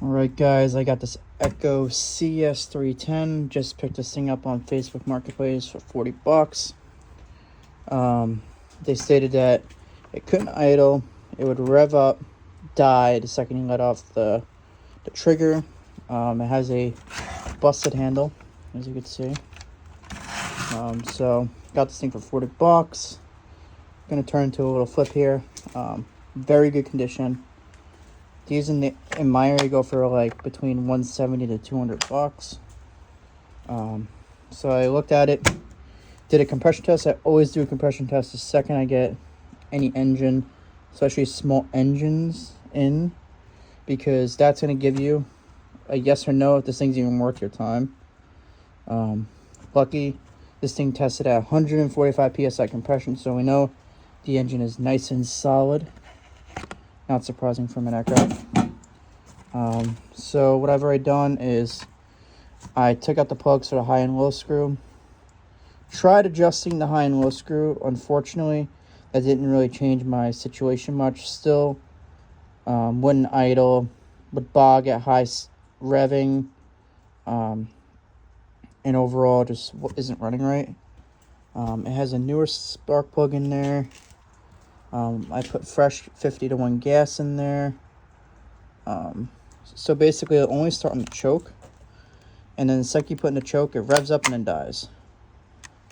Alright guys, I got this Echo CS310. Just picked this thing up on Facebook Marketplace for 40 bucks. They stated that it couldn't idle. It would rev up, die the second you let off the trigger. It has a busted handle, as you can see. So got this thing for 40 bucks. Gonna turn into a little flip here. Very good condition. These in my area go for like between 170 to 200 bucks. So I looked at it, did a compression test. I always do a compression test the second I get any engine, especially small engines in, because that's going to give you a yes or no if this thing's even worth your time. Lucky this thing tested at 145 psi compression, so we know the engine is nice and solid. Not surprising from an aircraft. So what I've already done is I took out the plugs for the high and low screw. Tried adjusting the high and low screw. Unfortunately, that didn't really change my situation much. Still wouldn't idle, would bog at high revving, and overall just isn't running right. It has a newer spark plug in there. I put fresh 50 to 1 gas in there. So basically it'll only start on the choke, and then the second you put in the choke, it revs up and then dies.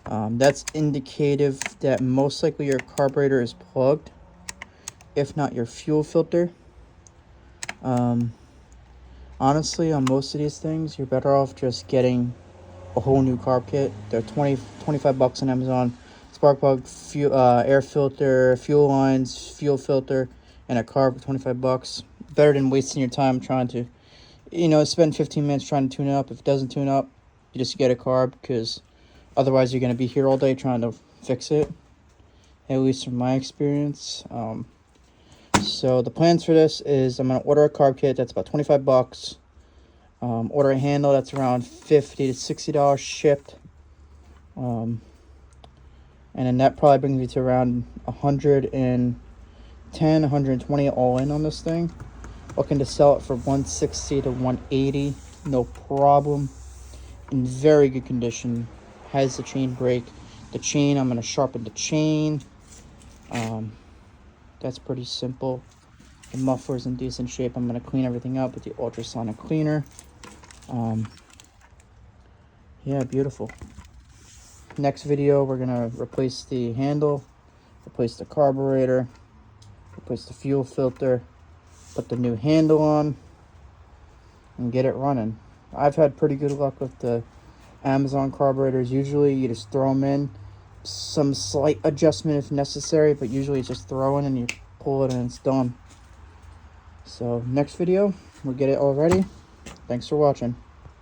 That's indicative that most likely your carburetor is plugged, if not your fuel filter. Honestly, on most of these things, you're better off just getting a whole new carb kit. They're 25 bucks on Amazon. Spark plug, fuel, air filter, fuel lines, fuel filter, and a carb for 25 bucks. Better than wasting your time trying to, spend 15 minutes trying to tune it up. If it doesn't tune up, you just get a carb, because otherwise you're going to be here all day trying to fix it, at least from my experience. So the plans for this is I'm going to order a carb kit. That's about 25 bucks. Order a handle. That's around $50 to $60 shipped. And then that probably brings me to around 110, 120 all in on this thing. Looking to sell it for 160 to 180, no problem. In very good condition. Has the chain brake. The chain, I'm going to sharpen the chain. That's pretty simple. The muffler's in decent shape. I'm going to clean everything up with the ultrasonic cleaner. Yeah, beautiful. Next video, we're going to replace the handle, replace the carburetor, replace the fuel filter, put the new handle on, and get it running. I've had pretty good luck with the Amazon carburetors. Usually you just throw them in, some slight adjustment if necessary, but usually it's just throw in and you pull it and it's done. So next video, we'll get it all ready. Thanks for watching.